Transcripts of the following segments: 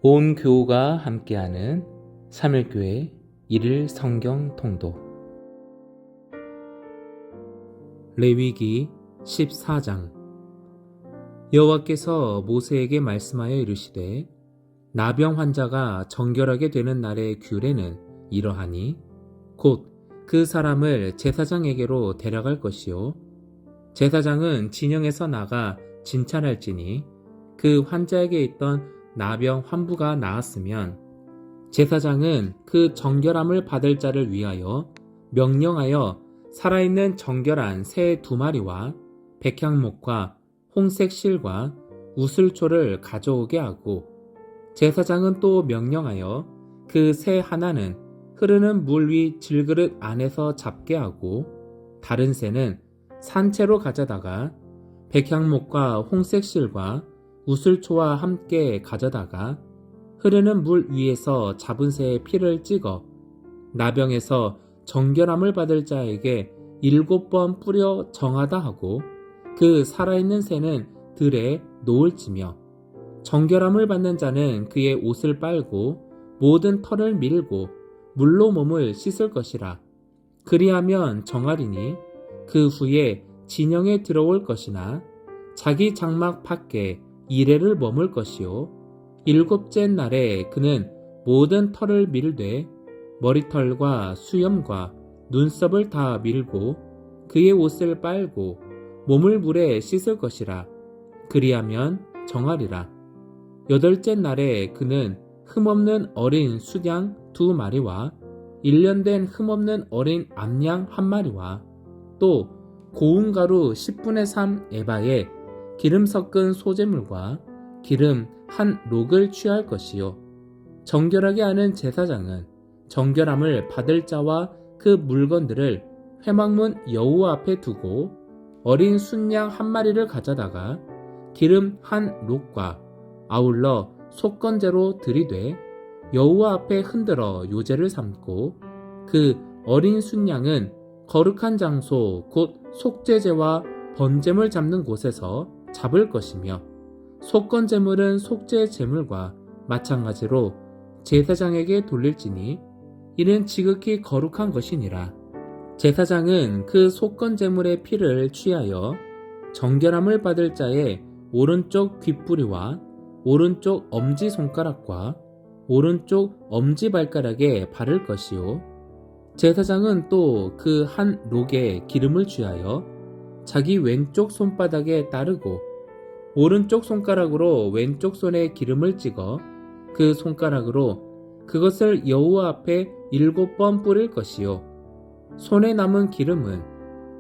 온 교우가 함께하는 3일교회 1일 성경 통독. 레위기 14장. 여호와께서 모세에게 말씀하여 이르시되 나병 환자가 정결하게 되는 날의 규례는 이러하니 곧 그 사람을 제사장에게로 데려갈 것이요 제사장은 진영에서 나가 진찰할지니 그 환자에게 있던 나병 환부가 나았으면 제사장은 그 정결함을 받을 자를 위하여 명령하여 살아있는 정결한 새 2마리와 백향목과 홍색 실과 우슬초를 가져오게 하고 제사장은 또 명령하여 그 새 하나는 흐르는 물 위 질그릇 안에서 잡게 하고 다른 새는 산채로 가져다가 백향목과 홍색 실과 우슬초와 함께 가져다가 흐르는 물 위에서 잡은 새의 피를 찍어 나병에서 정결함을 받을 자에게 7번 뿌려 정하다 하고 그 살아있는 새는 들에 놓을지며 정결함을 받는 자는 그의 옷을 빨고 모든 털을 밀고 물로 몸을 씻을 것이라. 그리하면 정하리니 그 후에 진영에 들어올 것이나 자기 장막 밖에 이레를 머물 것이요 7째 날에 그는 모든 털을 밀되 머리털과 수염과 눈썹을 다 밀고 그의 옷을 빨고 몸을 물에 씻을 것이라. 그리하면 정하리라. 8째 날에 그는 흠없는 어린 수양 2마리와 1년 된 흠없는 어린 암양 1마리와 또 고운 가루 10분의 3 에바에 기름 섞은 소재물과 기름 1록을 취할 것이요 정결하게 하는 제사장은 정결함을 받을 자와 그 물건들을 회막문 여호와 앞에 두고 어린 순양 1마리를 가져다가 기름 1록과 아울러 속건제로 들이되 여호와 앞에 흔들어 요제를 삼고 그 어린 순양은 거룩한 장소 곧 속죄제와 번제물 잡는 곳에서 잡을 것이며 속건제물은 속죄제물과 마찬가지로 제사장에게 돌릴지니 이는 지극히 거룩한 것이니라. 제사장은 그 속건제물의 피를 취하여 정결함을 받을 자의 오른쪽 귓뿌리와 오른쪽 엄지손가락과 오른쪽 엄지발가락에 바를 것이요 제사장은 또 그 1록에 기름을 취하여 자기 왼쪽 손바닥에 따르고 오른쪽 손가락으로 왼쪽 손에 기름을 찍어 그 손가락으로 그것을 여호와 앞에 7번 뿌릴 것이요 손에 남은 기름은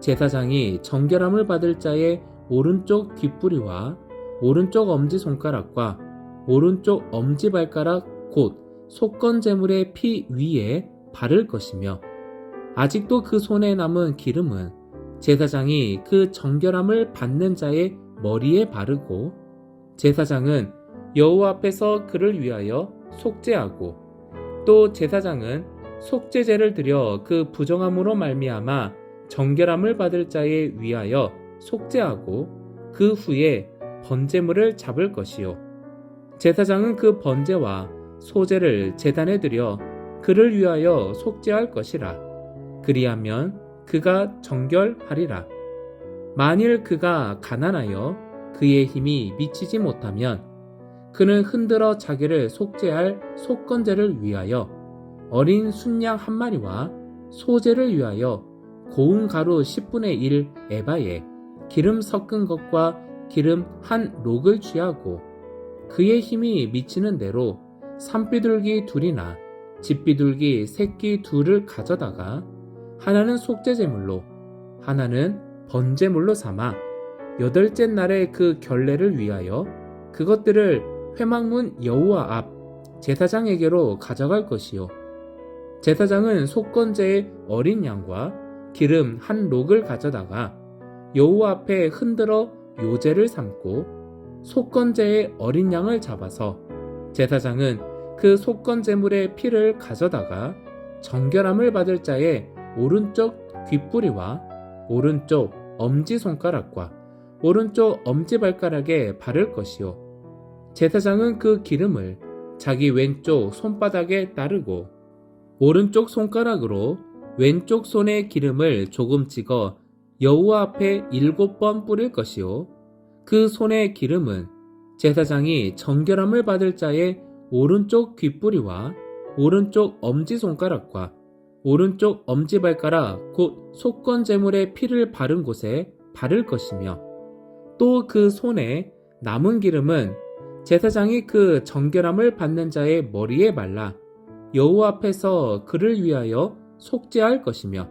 제사장이 정결함을 받을 자의 오른쪽 귓뿌리와 오른쪽 엄지손가락과 오른쪽 엄지발가락 곧 속건제물의 피 위에 바를 것이며 아직도 그 손에 남은 기름은 제사장이 그 정결함을 받는 자의 머리에 바르고 제사장은 여호와 앞에서 그를 위하여 속죄하고 또 제사장은 속죄제를 드려 그 부정함으로 말미암아 정결함을 받을 자에 위하여 속죄하고 그 후에 번제물을 잡을 것이요 제사장은 그 번제와 소제를 제단에 드려 그를 위하여 속죄할 것이라. 그리하면 그가 정결하리라. 만일 그가 가난하여 그의 힘이 미치지 못하면 그는 흔들어 자기를 속죄할 속건제를 위하여 어린 순양 1마리와 소제를 위하여 고운 가루 10분의 1 에바에 기름 섞은 것과 기름 1록을 취하고 그의 힘이 미치는 대로 산비둘기 2이나 집비둘기 새끼 2를 가져다가 하나는 속죄제물로 하나는 번제물로 삼아 8째 날에 그 결례를 위하여 그것들을 회막문 여호와 앞 제사장에게로 가져갈 것이요 제사장은 속건제의 어린 양과 기름 1록을 가져다가 여호와 앞에 흔들어 요제를 삼고 속건제의 어린 양을 잡아서 제사장은 그 속건제물의 피를 가져다가 정결함을 받을 자의 오른쪽 귓뿌리와 오른쪽 엄지손가락과 오른쪽 엄지발가락에 바를 것이요 제사장은 그 기름을 자기 왼쪽 손바닥에 따르고 오른쪽 손가락으로 왼쪽 손에 기름을 조금 찍어 여호와 앞에 7번 뿌릴 것이요 그 손의 기름은 제사장이 정결함을 받을 자의 오른쪽 귓뿌리와 오른쪽 엄지손가락과 오른쪽 엄지발가락 곧 속건제물의 피를 바른 곳에 바를 것이며 또 그 손에 남은 기름은 제사장이 그 정결함을 받는 자의 머리에 발라 여호와 앞에서 그를 위하여 속죄할 것이며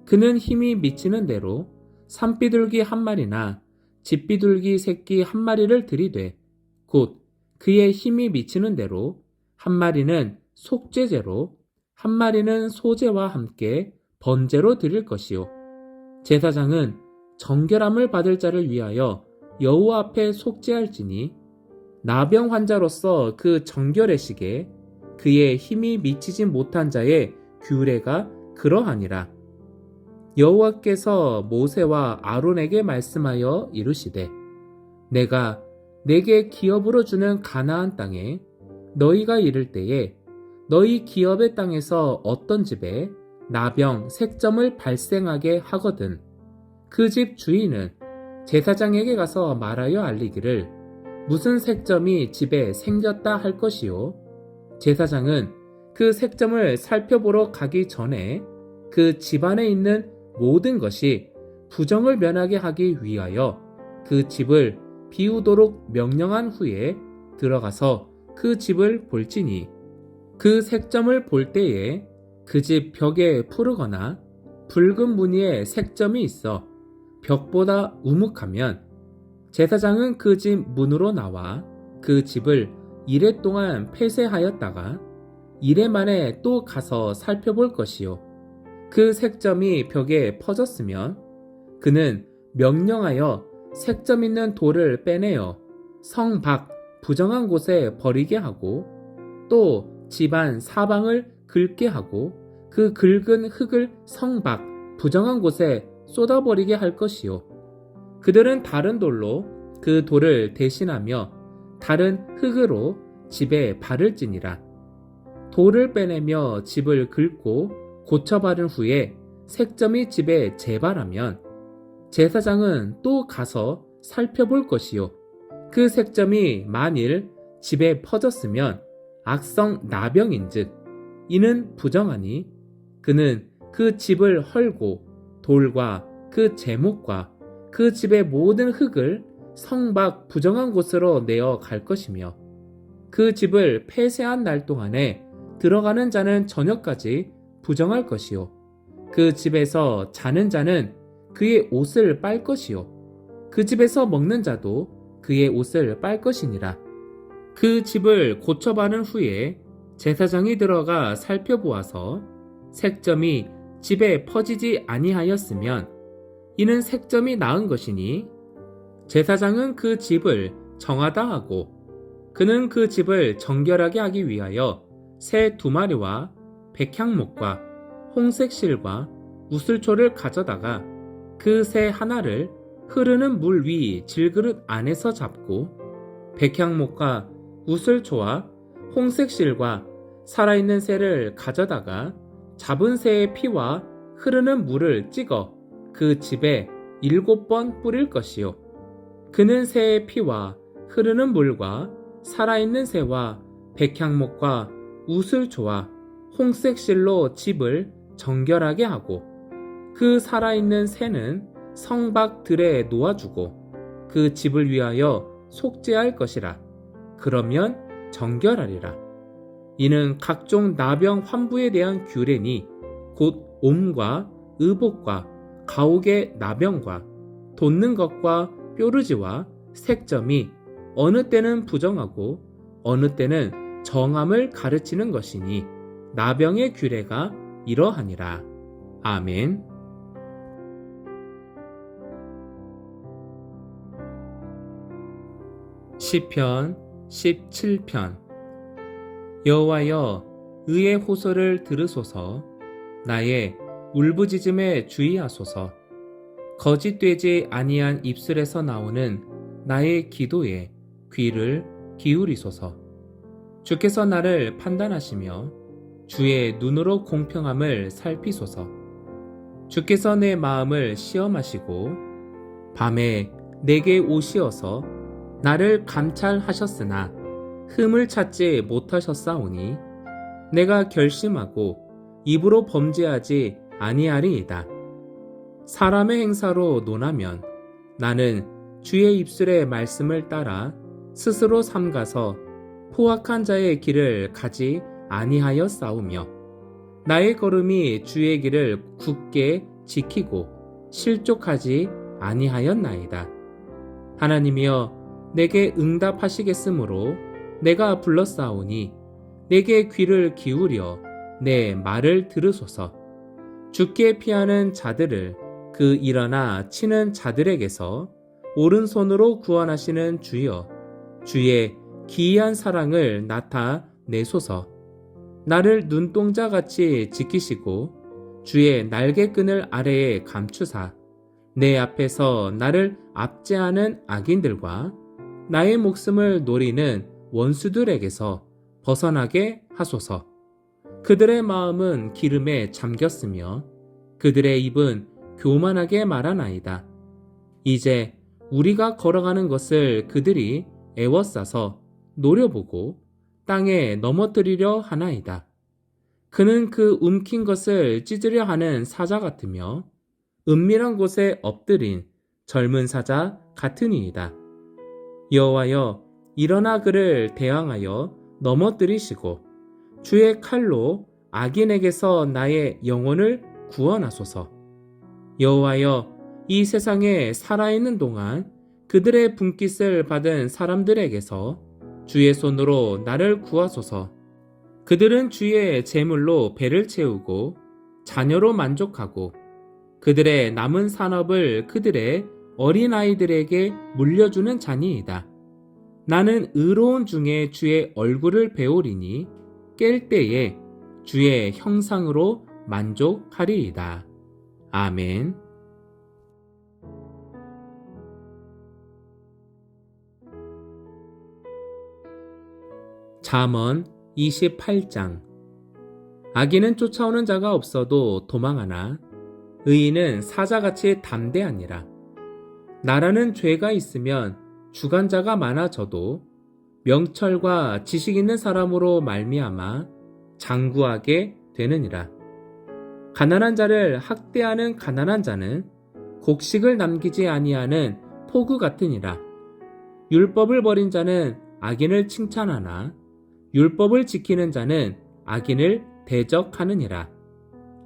그는 힘이 미치는 대로 산비둘기 한 마리나 집비둘기 새끼 한 마리를 들이되 곧 그의 힘이 미치는 대로 한 마리는 속죄제로 한 마리는 소제와 함께 번제로 드릴 것이요 제사장은 정결함을 받을 자를 위하여 여호와 앞에 속죄할지니 나병 환자로서 그 정결의식에 그의 힘이 미치지 못한 자의 규례가 그러하니라. 여호와께서 모세와 아론에게 말씀하여 이르시되 내가 내게 기업으로 주는 가나안 땅에 너희가 이를 때에 너희 기업의 땅에서 어떤 집에 나병 색점을 발생하게 하거든 그 집 주인은 제사장에게 가서 말하여 알리기를 무슨 색점이 집에 생겼다 할 것이요 제사장은 그 색점을 살펴보러 가기 전에 그 집안에 있는 모든 것이 부정을 면하게 하기 위하여 그 집을 비우도록 명령한 후에 들어가서 그 집을 볼지니 그 색점을 볼 때에 그 집 벽에 푸르거나 붉은 무늬의 색점이 있어 벽보다 우묵하면 제사장은 그 집 문으로 나와 그 집을 이레 동안 폐쇄하였다가 이레 만에 또 가서 살펴볼 것이요 그 색점이 벽에 퍼졌으면 그는 명령하여 색점 있는 돌을 빼내어 성 밖 부정한 곳에 버리게 하고 또 집안 사방을 긁게 하고 그 긁은 흙을 성 밖 부정한 곳에 쏟아버리게 할 것이요 그들은 다른 돌로 그 돌을 대신하며 다른 흙으로 집에 바를지니라. 돌을 빼내며 집을 긁고 고쳐바른 후에 색점이 집에 재발하면 제사장은 또 가서 살펴볼 것이요 그 색점이 만일 집에 퍼졌으면 악성 나병인즉 이는 부정하니 그는 그 집을 헐고 돌과 그 제목과 그 집의 모든 흙을 성 밖 부정한 곳으로 내어 갈 것이며 그 집을 폐쇄한 날 동안에 들어가는 자는 저녁까지 부정할 것이요 그 집에서 자는 자는 그의 옷을 빨 것이요 그 집에서 먹는 자도 그의 옷을 빨 것이니라. 그 집을 고쳐바른 후에 제사장이 들어가 살펴보아서 색점이 집에 퍼지지 아니하였으면 이는 색점이 나은 것이니 제사장은 그 집을 정하다 하고 그는 그 집을 정결하게 하기 위하여 새 2마리와 백향목과 홍색 실과 우슬초를 가져다가 그 새 하나를 흐르는 물 위 질그릇 안에서 잡고 백향목과 우슬초와 홍색 실과 살아있는 새를 가져다가 잡은 새의 피와 흐르는 물을 찍어 그 집에 7번 뿌릴 것이요 그는 새의 피와 흐르는 물과 살아있는 새와 백향목과 우슬초와 홍색 실로 집을 정결하게 하고 그 살아있는 새는 성 밖 들에 놓아주고 그 집을 위하여 속죄할 것이라. 그러면 정결하리라. 이는 각종 나병 환부에 대한 규례니 곧 옴과 의복과 가옥의 나병과 돋는 것과 뾰루지와 색점이 어느 때는 부정하고 어느 때는 정함을 가르치는 것이니 나병의 규례가 이러하니라. 아멘. 시편 17편. 여호와여, 의의 호소를 들으소서. 나의 울부짖음에 주의하소서. 거짓되지 아니한 입술에서 나오는 나의 기도에 귀를 기울이소서. 주께서 나를 판단하시며 주의 눈으로 공평함을 살피소서. 주께서 내 마음을 시험하시고 밤에 내게 오시어서 나를 감찰하셨으나 흠을 찾지 못하셨사오니 내가 결심하고 입으로 범죄하지 아니하리이다. 사람의 행사로 논하면 나는 주의 입술의 말씀을 따라 스스로 삼가서 포악한 자의 길을 가지 아니하여 싸우며 나의 걸음이 주의 길을 굳게 지키고 실족하지 아니하였나이다. 하나님이여 내게 응답하시겠으므로 내가 불렀사오니 내게 귀를 기울여 내 말을 들으소서. 주께 피하는 자들을 그 일어나 치는 자들에게서 오른손으로 구원하시는 주여, 주의 기이한 사랑을 나타내소서. 나를 눈동자같이 지키시고 주의 날개끈을 아래에 감추사 내 앞에서 나를 압제하는 악인들과 나의 목숨을 노리는 원수들에게서 벗어나게 하소서. 그들의 마음은 기름에 잠겼으며 그들의 입은 교만하게 말하나이다. 이제 우리가 걸어가는 것을 그들이 애워싸서 노려보고 땅에 넘어뜨리려 하나이다. 그는 그 움킨 것을 찢으려 하는 사자 같으며 은밀한 곳에 엎드린 젊은 사자 같으니이다. 여호와여 일어나 그를 대항하여 넘어뜨리시고 주의 칼로 악인에게서 나의 영혼을 구원하소서. 여호와여 이 세상에 살아있는 동안 그들의 분깃을 받은 사람들에게서 주의 손으로 나를 구하소서. 그들은 주의 재물로 배를 채우고 자녀로 만족하고 그들의 남은 산업을 그들의 어린아이들에게 물려주는 자니이다. 나는 의로운 중에 주의 얼굴을 배우리니 깰 때에 주의 형상으로 만족하리이다. 아멘. 잠언 28장. 악인은 쫓아오는 자가 없어도 도망하나 의인은 사자같이 담대하니라. 나라는 죄가 있으면 주관자가 많아져도 명철과 지식 있는 사람으로 말미암아 장구하게 되느니라. 가난한 자를 학대하는 가난한 자는 곡식을 남기지 아니하는 포구 같으니라. 율법을 버린 자는 악인을 칭찬하나 율법을 지키는 자는 악인을 대적하느니라.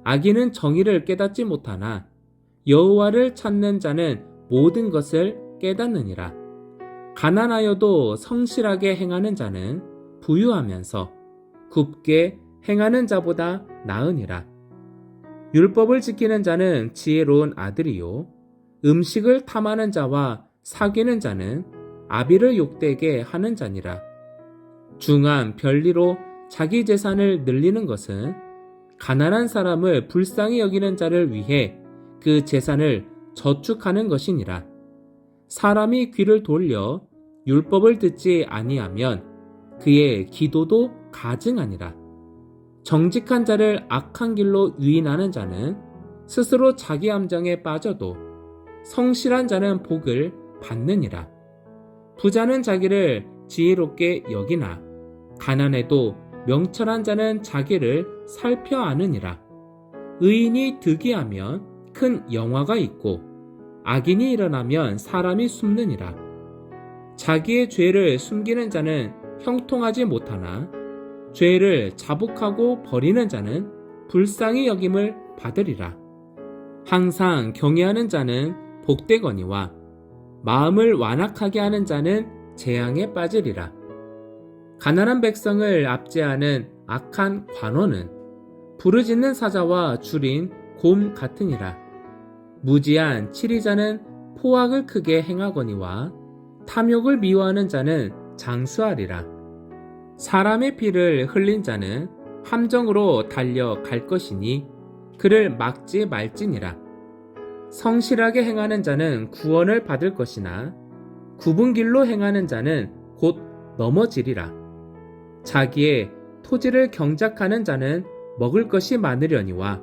악인은 정의를 깨닫지 못하나 여호와를 찾는 자는 모든 것을 깨닫느니라. 가난하여도 성실하게 행하는 자는 부유하면서 굽게 행하는 자보다 나으니라. 율법을 지키는 자는 지혜로운 아들이요 음식을 탐하는 자와 사귀는 자는 아비를 욕되게 하는 자니라. 중한 별리로 자기 재산을 늘리는 것은 가난한 사람을 불쌍히 여기는 자를 위해 그 재산을 저축하는 것이니라. 사람이 귀를 돌려 율법을 듣지 아니하면 그의 기도도 가증하니라. 정직한 자를 악한 길로 유인하는 자는 스스로 자기 함정에 빠져도 성실한 자는 복을 받느니라. 부자는 자기를 지혜롭게 여기나 가난해도 명철한 자는 자기를 살펴 아느니라. 의인이 득이하면 큰 영화가 있고 악인이 일어나면 사람이 숨느니라. 자기의 죄를 숨기는 자는 형통하지 못하나 죄를 자복하고 버리는 자는 불쌍히 여김을 받으리라. 항상 경외하는 자는 복되거니와 마음을 완악하게 하는 자는 재앙에 빠지리라. 가난한 백성을 압제하는 악한 관원은 부르짖는 사자와 줄인 곰 같으니라. 무지한 치리자는 포악을 크게 행하거니와 탐욕을 미워하는 자는 장수하리라. 사람의 피를 흘린 자는 함정으로 달려갈 것이니 그를 막지 말지니라. 성실하게 행하는 자는 구원을 받을 것이나 굽은 길로 행하는 자는 곧 넘어지리라. 자기의 토지를 경작하는 자는 먹을 것이 많으려니와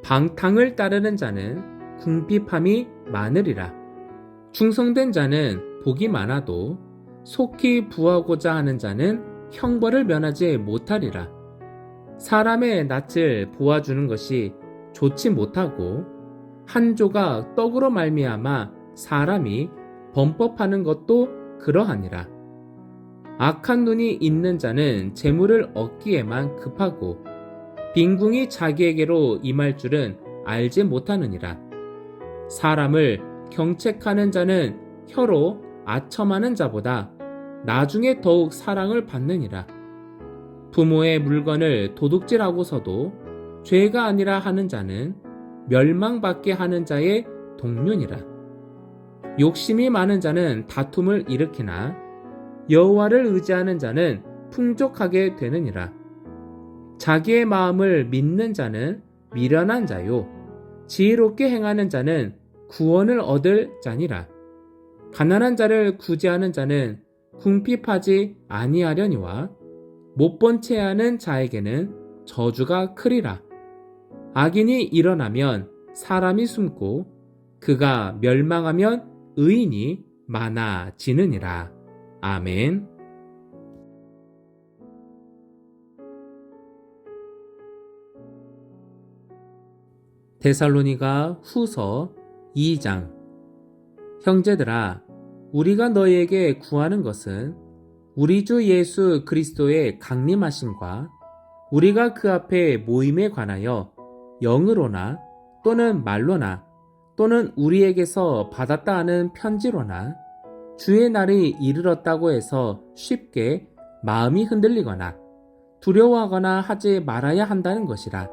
방탕을 따르는 자는 궁핍함이 많으리라. 충성된 자는 복이 많아도 속히 부하고자 하는 자는 형벌을 면하지 못하리라. 사람의 낯을 보아주는 것이 좋지 못하고 한 조각 떡으로 말미암아 사람이 범법하는 것도 그러하니라. 악한 눈이 있는 자는 재물을 얻기에만 급하고 빈궁이 자기에게로 임할 줄은 알지 못하느니라. 사람을 경책하는 자는 혀로 아첨하는 자보다 나중에 더욱 사랑을 받느니라. 부모의 물건을 도둑질하고서도 죄가 아니라 하는 자는 멸망받게 하는 자의 동료니라. 욕심이 많은 자는 다툼을 일으키나 여호와를 의지하는 자는 풍족하게 되느니라. 자기의 마음을 믿는 자는 미련한 자요 지혜롭게 행하는 자는 구원을 얻을 자니라. 가난한 자를 구제하는 자는 궁핍하지 아니하려니와 못본 채 하는 자에게는 저주가 크리라. 악인이 일어나면 사람이 숨고 그가 멸망하면 의인이 많아지느니라. 아멘. 데살로니가 후서 2장. 형제들아, 우리가 너희에게 구하는 것은 우리 주 예수 그리스도의 강림하심과 우리가 그 앞에 모임에 관하여 영으로나 또는 말로나 또는 우리에게서 받았다 하는 편지로나 주의 날이 이르렀다고 해서 쉽게 마음이 흔들리거나 두려워하거나 하지 말아야 한다는 것이라.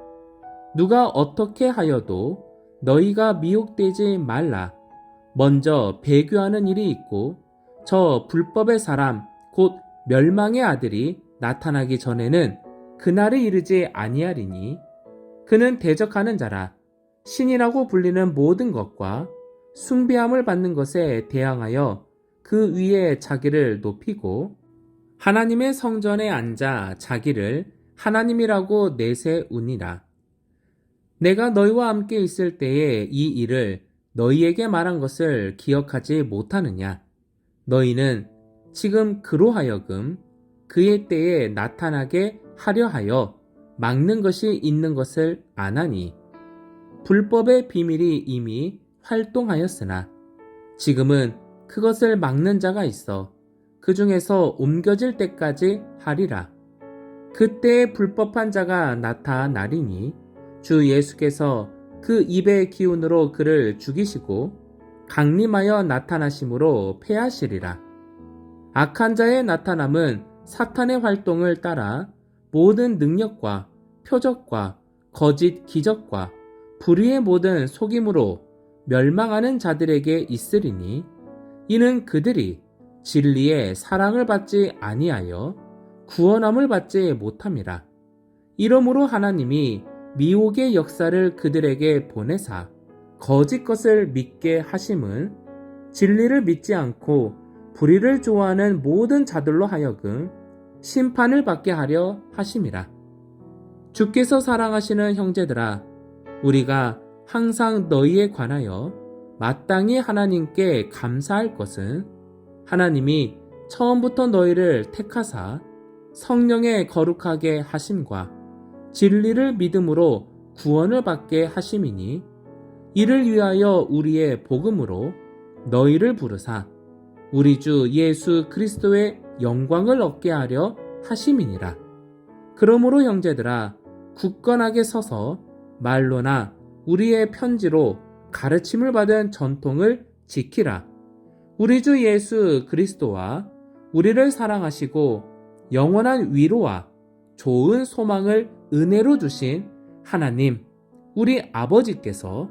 누가 어떻게 하여도 너희가 미혹되지 말라. 먼저 배교하는 일이 있고 저 불법의 사람 곧 멸망의 아들이 나타나기 전에는 그날이 이르지 아니하리니 그는 대적하는 자라. 신이라고 불리는 모든 것과 숭배함을 받는 것에 대항하여 그 위에 자기를 높이고 하나님의 성전에 앉아 자기를 하나님이라고 내세우니라. 내가 너희와 함께 있을 때에 이 일을 너희에게 말한 것을 기억하지 못하느냐? 너희는 지금 그로 하여금 그의 때에 나타나게 하려 하여 막는 것이 있는 것을 아나니 불법의 비밀이 이미 활동하였으나 지금은 그것을 막는 자가 있어 그 중에서 옮겨질 때까지 하리라. 그때에 불법한 자가 나타나리니 주 예수께서 그 입의 기운으로 그를 죽이시고 강림하여 나타나심으로 패하시리라. 악한 자의 나타남은 사탄의 활동을 따라 모든 능력과 표적과 거짓 기적과 불의의 모든 속임으로 멸망하는 자들에게 있으리니 이는 그들이 진리의 사랑을 받지 아니하여 구원함을 받지 못함이라. 이러므로 하나님이 미혹의 역사를 그들에게 보내사 거짓 것을 믿게 하심은 진리를 믿지 않고 불의를 좋아하는 모든 자들로 하여금 심판을 받게 하려 하심이라. 주께서 사랑하시는 형제들아, 우리가 항상 너희에 관하여 마땅히 하나님께 감사할 것은 하나님이 처음부터 너희를 택하사 성령에 거룩하게 하심과 진리를 믿음으로 구원을 받게 하심이니 이를 위하여 우리의 복음으로 너희를 부르사 우리 주 예수 그리스도의 영광을 얻게 하려 하심이니라. 그러므로 형제들아, 굳건하게 서서 말로나 우리의 편지로 가르침을 받은 전통을 지키라. 우리 주 예수 그리스도와 우리를 사랑하시고 영원한 위로와 좋은 소망을 은혜로 주신 하나님, 우리 아버지께서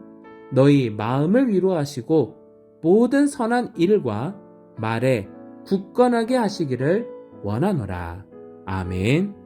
너희 마음을 위로하시고 모든 선한 일과 말에 굳건하게 하시기를 원하노라. 아멘.